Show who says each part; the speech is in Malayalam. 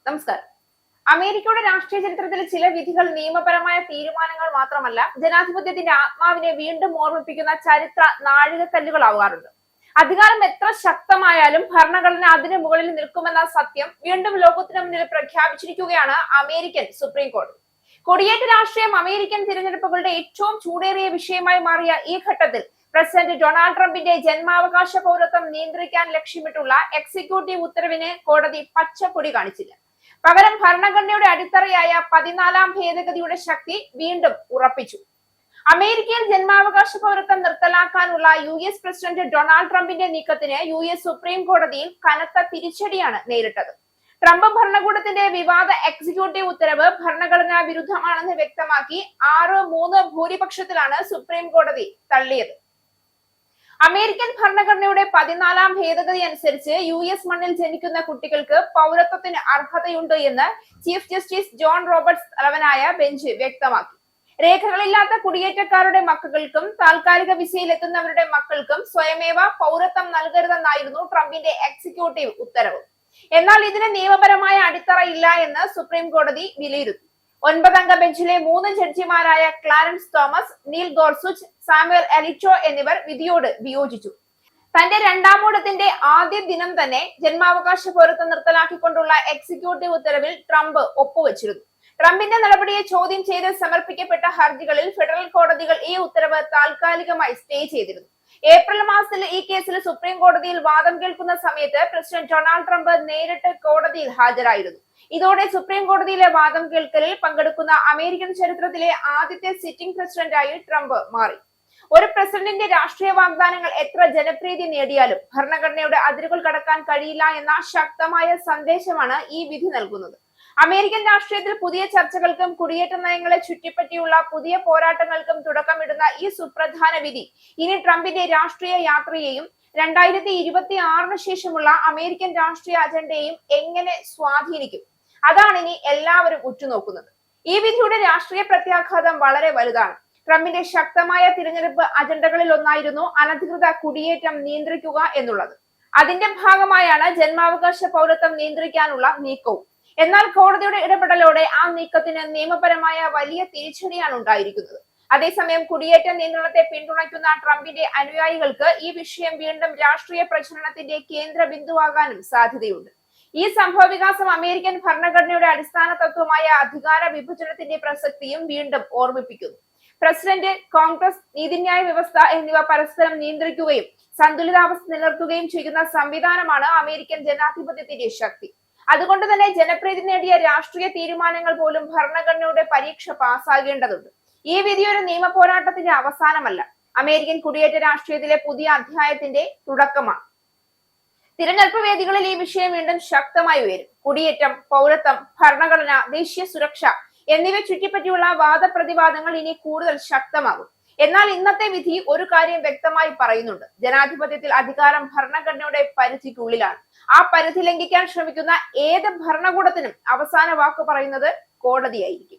Speaker 1: നമസ്കാരം. അമേരിക്കയുടെ രാഷ്ട്രീയ ചരിത്രത്തിലെ ചില വിധികൾ നിയമപരമായ തീരുമാനങ്ങൾ മാത്രമല്ല, ജനാധിപത്യത്തിന്റെ ആത്മാവിനെ വീണ്ടും ഓർമ്മിപ്പിക്കുന്ന ചരിത്ര നാഴികക്കല്ലുകളാവാറുണ്ട്. അധികാരം എത്ര ശക്തമായാലും ഭരണഘടന അതിനു മുകളിൽ നിൽക്കുമെന്ന സത്യം വീണ്ടും ലോകത്തിന് മുന്നിൽ പ്രഖ്യാപിച്ചിരിക്കുകയാണ് അമേരിക്കൻ സുപ്രീം കോടതി. കൊടിയേറ്റ രാഷ്ട്രീയം അമേരിക്കൻ തിരഞ്ഞെടുപ്പുകളുടെ ഏറ്റവും ചൂടേറിയ വിഷയമായി മാറിയ ഈ ഘട്ടത്തിൽ പ്രസിഡന്റ് ഡൊണാൾഡ് ട്രംപിന്റെ ജന്മാവകാശ പൗരത്വം നിയന്ത്രിക്കാൻ ലക്ഷ്യമിട്ടുള്ള എക്സിക്യൂട്ടീവ് ഉത്തരവിന് കോടതി പച്ചപ്പൊടി കാണിച്ചില്ല. പകരം ഭരണഘടനയുടെ അടിത്തറയായ 14ാം ഭേദഗതിയുടെ ശക്തി വീണ്ടും ഉറപ്പിച്ചു. അമേരിക്കയിൽ ജന്മാവകാശ പൗരത്വം നിർത്തലാക്കാനുള്ള US പ്രസിഡന്റ് ഡൊണാൾഡ് ട്രംപിന്റെ നീക്കത്തിന് US സുപ്രീം കോടതിയിൽ കനത്ത തിരിച്ചടിയാണ് നേരിട്ടത്. ട്രംപ് ഭരണകൂടത്തിന്റെ വിവാദ എക്സിക്യൂട്ടീവ് ഉത്തരവ് ഭരണഘടനാ വിരുദ്ധമാണെന്ന് വ്യക്തമാക്കി 6-3 ഭൂരിപക്ഷത്തിലാണ് സുപ്രീം കോടതി തള്ളിയത്. അമേരിക്കൻ ഭരണഘടനയുടെ 14ാം ഭേദഗതി അനുസരിച്ച് US മണ്ണിൽ ജനിക്കുന്ന കുട്ടികൾക്ക് പൗരത്വത്തിന് അർഹതയുണ്ട് എന്ന് ചീഫ് ജസ്റ്റിസ് ജോൺ റോബർട്ട്സ് തലവനായ ബെഞ്ച് വ്യക്തമാക്കി. രേഖകളില്ലാത്ത കുടിയേറ്റക്കാരുടെ മക്കൾക്കും താൽക്കാലിക വിസയിൽ എത്തുന്നവരുടെ മക്കൾക്കും സ്വയമേവ പൗരത്വം നൽകരുതെന്നായിരുന്നു ട്രംപിന്റെ എക്സിക്യൂട്ടീവ് ഉത്തരവ്. എന്നാൽ ഇതിന് നിയമപരമായ അടിത്തറയില്ല എന്ന് സുപ്രീം കോടതി വിലയിരുത്തി. 9-അംഗ ബെഞ്ചിലെ 3 ജഡ്ജിമാരായ Clarence Thomas, Neil Gorsuch, Samuel Alito എന്നിവർ വിധിയോട് വിയോജിച്ചു. തന്റെ രണ്ടാമൂഴത്തിന്റെ ആദ്യ ദിനം തന്നെ ജന്മാവകാശ പൗരത്വം നിർത്തലാക്കിക്കൊണ്ടുള്ള എക്സിക്യൂട്ടീവ് ഉത്തരവിൽ ട്രംപ് ഒപ്പുവെച്ചിരുന്നു. ട്രംപിന്റെ നടപടിയെ ചോദ്യം ചെയ്ത് സമർപ്പിക്കപ്പെട്ട ഹർജികളിൽ ഫെഡറൽ കോടതികൾ ഈ ഉത്തരവ് താൽക്കാലികമായി സ്റ്റേ ചെയ്തിരുന്നു. ഏപ്രിൽ മാസത്തിൽ ഈ കേസിൽ സുപ്രീം കോടതിയിൽ വാദം കേൾക്കുന്ന സമയത്ത് പ്രസിഡന്റ് ഡൊണാൾഡ് ട്രംപ് നേരിട്ട് കോടതിയിൽ ഹാജരായിരുന്നു. ഇതോടെ സുപ്രീം കോടതിയിലെ വാദം കേൾക്കലിൽ പങ്കെടുക്കുന്ന അമേരിക്കൻ ചരിത്രത്തിലെ ആദ്യത്തെ സിറ്റിംഗ് പ്രസിഡന്റായി ട്രംപ് മാറി. ഒരു പ്രസിഡന്റിന്റെ രാഷ്ട്രീയ വാഗ്ദാനങ്ങൾ എത്ര ജനപ്രീതി നേടിയാലും ഭരണഘടനയുടെ അതിരുകൾ കടക്കാൻ കഴിയില്ല എന്ന ശക്തമായ സന്ദേശമാണ് ഈ വിധി നൽകുന്നത്. അമേരിക്കൻ രാഷ്ട്രീയത്തിൽ പുതിയ ചർച്ചകൾക്കും കുടിയേറ്റ നയങ്ങളെ ചുറ്റിപ്പറ്റിയുള്ള പുതിയ പോരാട്ടങ്ങൾക്കും തുടക്കമിടുന്ന ഈ സുപ്രധാന വിധി ഇനി ട്രംപിന്റെ രാഷ്ട്രീയ യാത്രയെയും 2026 ശേഷമുള്ള അമേരിക്കൻ രാഷ്ട്രീയ അജണ്ടയെയും എങ്ങനെ സ്വാധീനിക്കും? അതാണ് ഇനി എല്ലാവരും ഉറ്റുനോക്കുന്നത്. ഈ വിധിയുടെ രാഷ്ട്രീയ പ്രത്യാഘാതം വളരെ വലുതാണ്. ട്രംപിന്റെ ശക്തമായ തിരഞ്ഞെടുപ്പ് അജണ്ടകളിൽ ഒന്നായിരുന്നു അനധികൃത കുടിയേറ്റം നിയന്ത്രിക്കുക എന്നുള്ളത്. അതിന്റെ ഭാഗമായാണ് ജന്മാവകാശ പൗരത്വം നിയന്ത്രിക്കാനുള്ള നീക്കവും. എന്നാൽ കോടതിയുടെ ഇടപെടലോടെ ആ നീക്കത്തിന് നിയമപരമായ വലിയ തിരിച്ചടിയാണ് ഉണ്ടായിരിക്കുന്നത്. അതേസമയം കുടിയേറ്റ നിയന്ത്രണത്തെ പിന്തുണയ്ക്കുന്ന ട്രംപിന്റെ അനുയായികൾക്ക് ഈ വിഷയം വീണ്ടും രാഷ്ട്രീയ പ്രചരണത്തിന്റെ കേന്ദ്ര ബിന്ദുവാകാനും സാധ്യതയുണ്ട്. ഈ സംഭവ വികാസം അമേരിക്കൻ ഭരണഘടനയുടെ അടിസ്ഥാന തത്വമായ അധികാര വിഭജനത്തിന്റെ പ്രസക്തിയും വീണ്ടും ഓർമ്മിപ്പിക്കുന്നു. പ്രസിഡന്റ്, കോൺഗ്രസ്, നീതിന്യായ വ്യവസ്ഥ എന്നിവ പരസ്പരം നിയന്ത്രിക്കുകയും സന്തുലിതാവസ്ഥ നിലനിർത്തുകയും ചെയ്യുന്ന സംവിധാനമാണ് അമേരിക്കൻ ജനാധിപത്യത്തിന്റെ ശക്തി. അതുകൊണ്ട് തന്നെ ജനപ്രീതി നേടിയ രാഷ്ട്രീയ തീരുമാനങ്ങൾ പോലും ഭരണഘടനയുടെ പരീക്ഷ പാസ്സാകേണ്ടതുണ്ട്. ഈ വിധി ഒരു നിയമ പോരാട്ടത്തിന്റെ അവസാനമല്ല, അമേരിക്കൻ കുടിയേറ്റ രാഷ്ട്രീയത്തിലെ പുതിയ അധ്യായത്തിന്റെ തുടക്കമാണ്. തിരഞ്ഞെടുപ്പ് വേദികളിൽ ഈ വിഷയം വീണ്ടും ശക്തമായി ഉയരും. കുടിയേറ്റം, പൗരത്വം, ഭരണഘടന, ദേശീയ സുരക്ഷ എന്നിവ ചുറ്റിപ്പറ്റിയുള്ള വാദപ്രതിവാദങ്ങൾ ഇനി കൂടുതൽ ശക്തമാകും. എന്നാൽ ഇന്നത്തെ വിധി ഒരു കാര്യം വ്യക്തമായി പറയുന്നുണ്ട്: ജനാധിപത്യത്തിൽ അധികാരം ഭരണഘടനയുടെ പരിധിക്കുള്ളിലാണ്. ആ പരിധി ലംഘിക്കാൻ ശ്രമിക്കുന്ന ഏത് ഭരണകൂടത്തിനും അവസാന വാക്ക് പറയുന്നത് കോടതിയായിരിക്കും.